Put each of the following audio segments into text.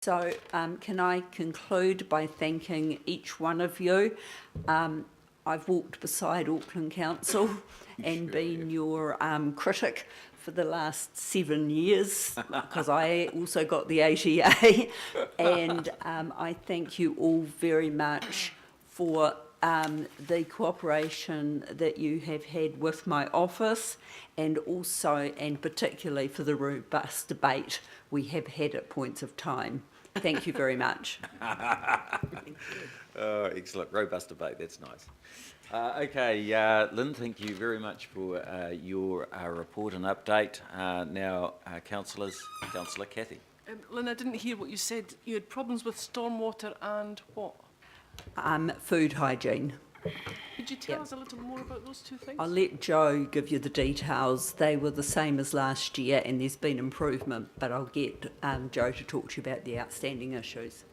So can I conclude by thanking each one of you? I've walked beside Auckland Council and been your critic for the last 7 years because I also got the ATA, and I thank you all very much for the cooperation that you have had with my office, and also and particularly for the robust debate we have had at points of time. Thank you very much. Oh, excellent. Robust debate. That's nice. Okay, Lynn, thank you very much for your report and update. Now, councillors, Councillor Cathy. Lynn, I didn't hear what you said. You had problems with stormwater and what? Food hygiene. Could you tell us a little more about those two things? I'll let Joe give you the details. They were the same as last year and there's been improvement, but I'll get Joe to talk to you about the outstanding issues.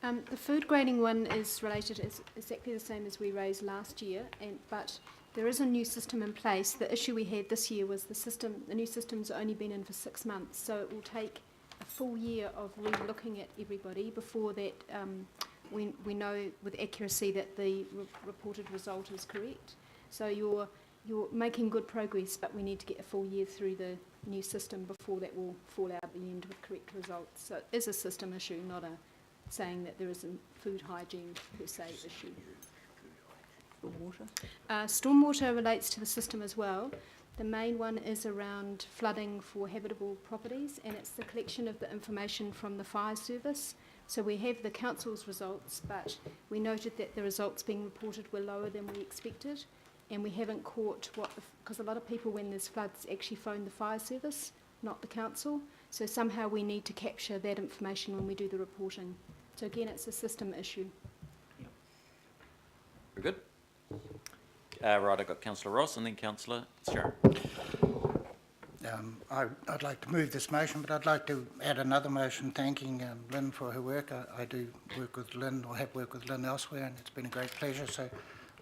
The food grading one is related, is exactly the same as we raised last year, but there is a new system in place. The issue we had this year was the new system's only been in for 6 months, so it will take a full year of re-looking at everybody before that we know with accuracy that the reported result is correct. So you're making good progress, but we need to get a full year through the new system before that will fall out at the end with correct results. So it is a system issue, not a saying that there is a food hygiene per se issue. Stormwater relates to the system as well. The main one is around flooding for habitable properties, and it's the collection of the information from the fire service. So we have the council's results, but we noted that the results being reported were lower than we expected, and we haven't caught because a lot of people when there's floods actually phone the fire service, not the council. So somehow we need to capture that information when we do the reporting. So again, it's a system issue. Very good. Right, I've got Councillor Ross and then Councillor Sharon. I'd like to move this motion, but I'd like to add another motion thanking Lynn for her work. I do work with Lynn, or have worked with Lynn elsewhere, and it's been a great pleasure. So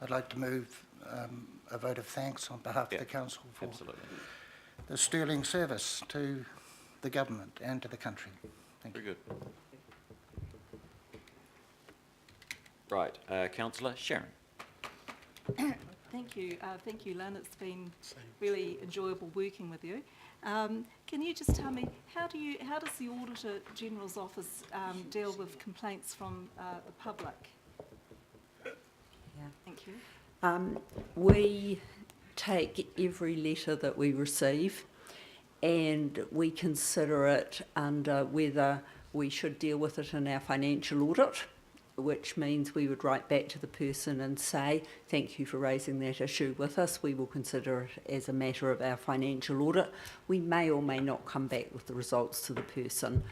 I'd like to move a vote of thanks on behalf of the Council for the sterling service to the government and to the country. Thank you. Very good. Right, Councillor Sharon. Thank you, Lynn. It's been really enjoyable working with you. Can you just tell me how does the Auditor General's Office deal with complaints from the public? Yeah. Thank you. We take every letter that we receive and we consider it under whether we should deal with it in our financial audit, which means we would write back to the person and say, thank you for raising that issue with us. We will consider it as a matter of our financial audit. We may or may not come back with the results to the person.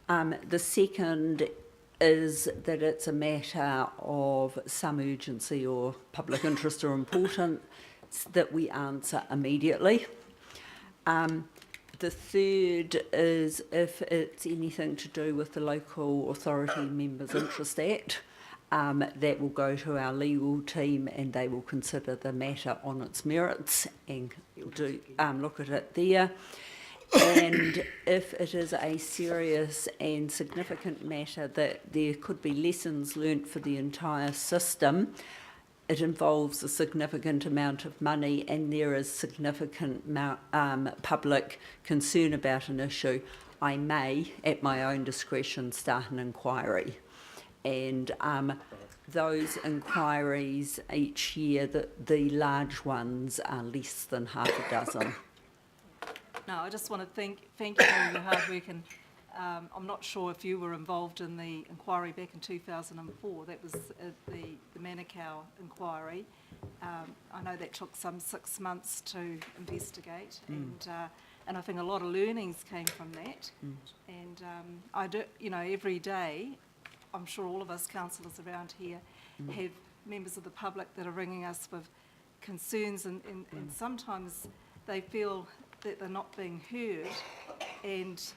The second is that it's a matter of some urgency or public interest or importance that we answer immediately. The third is if it's anything to do with the Local Authority Members Interest Act, that will go to our legal team and they will consider the matter on its merits and do look at it there. And if it is a serious and significant matter that there could be lessons learnt for the entire system, it involves a significant amount of money and there is significant public concern about an issue, I may, at my own discretion, start an inquiry. And those inquiries each year, the large ones are less than half a dozen. No, I just want to thank you for your hard work, and I'm not sure if you were involved in the inquiry back in 2004. That was the Manukau inquiry. I know that took some 6 months to investigate, and I think a lot of learnings came from that. And I do, every day, I'm sure all of us councillors around here have members of the public that are ringing us with concerns, and sometimes they feel that they're not being heard, and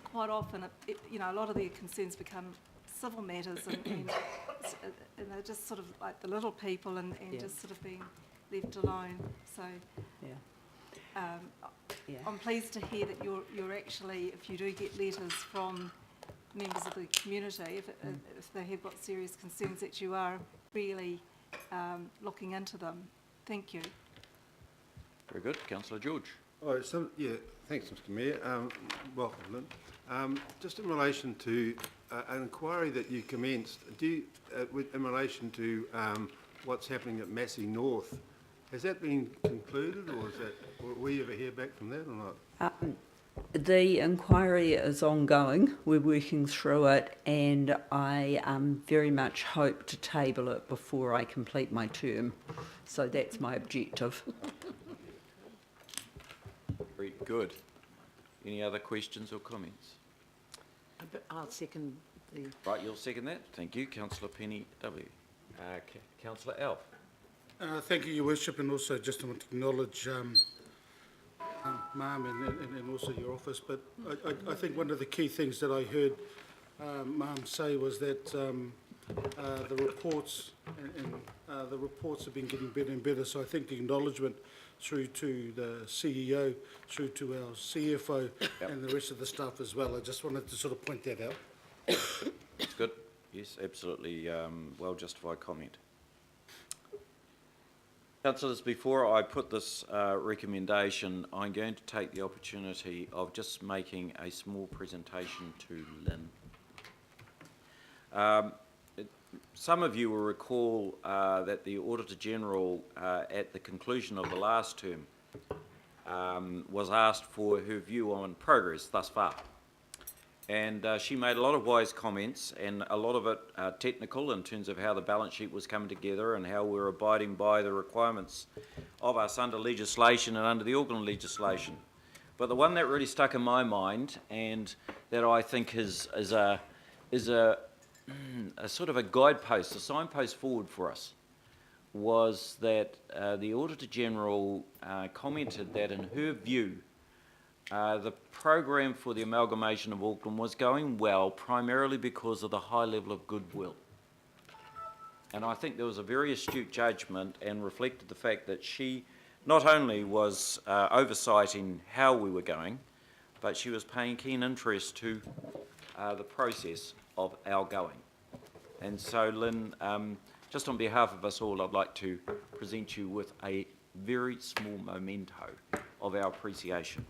quite often, a lot of their concerns become civil matters, and they're just sort of like the little people, and just sort of being left alone. So, I'm pleased to hear that you're actually, if you do get letters from members of the community, if they have got serious concerns, that you are really looking into them. Thank you. Very good. Councillor George. Oh, so, yeah, thanks, Mr Mayor. Welcome, Lynn. Just in relation to an inquiry that you commenced, in relation to what's happening at Massey North, has that been concluded, or will we ever hear back from that or not? The inquiry is ongoing. We're working through it, and I very much hope to table it before I complete my term. So that's my objective. Very good. Any other questions or comments? I'll second the... Right, you'll second that. Thank you. Councillor Penny W. Councillor Alf. Thank you, Your Worship, and also just want to acknowledge Ma'am and also your office. But I think one of the key things that I heard Ma'am say was that the reports and the reports have been getting better and better. So I think the acknowledgement through to the CEO, through to our CFO, and the rest of the staff as well. I just wanted to sort of point that out. That's good. Yes, absolutely. Well justified comment. Councillors, before I put this recommendation, I'm going to take the opportunity of just making a small presentation to Lynn. Some of you will recall that the Auditor General, at the conclusion of the last term, was asked for her view on progress thus far. And she made a lot of wise comments, and a lot of it technical in terms of how the balance sheet was coming together and how we're abiding by the requirements of us under legislation and under the Auckland legislation. But the one that really stuck in my mind, and that I think is a sort of a guidepost, a signpost forward for us, was that the Auditor General commented that in her view, the program for the amalgamation of Auckland was going well, primarily because of the high level of goodwill. And I think there was a very astute judgment and reflected the fact that she not only was oversighting how we were going, but she was paying keen interest to the process of our going. And so, Lynn, just on behalf of us all, I'd like to present you with a very small memento of our appreciation.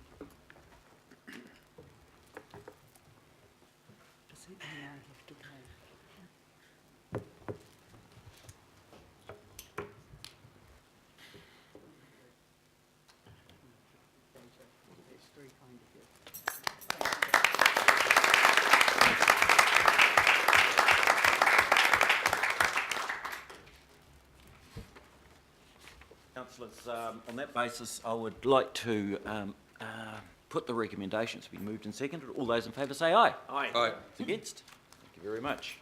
Councillors, on that basis, I would like to put the recommendations to be moved and seconded. All those in favour say aye. Aye. Aye. Against? Thank you very much.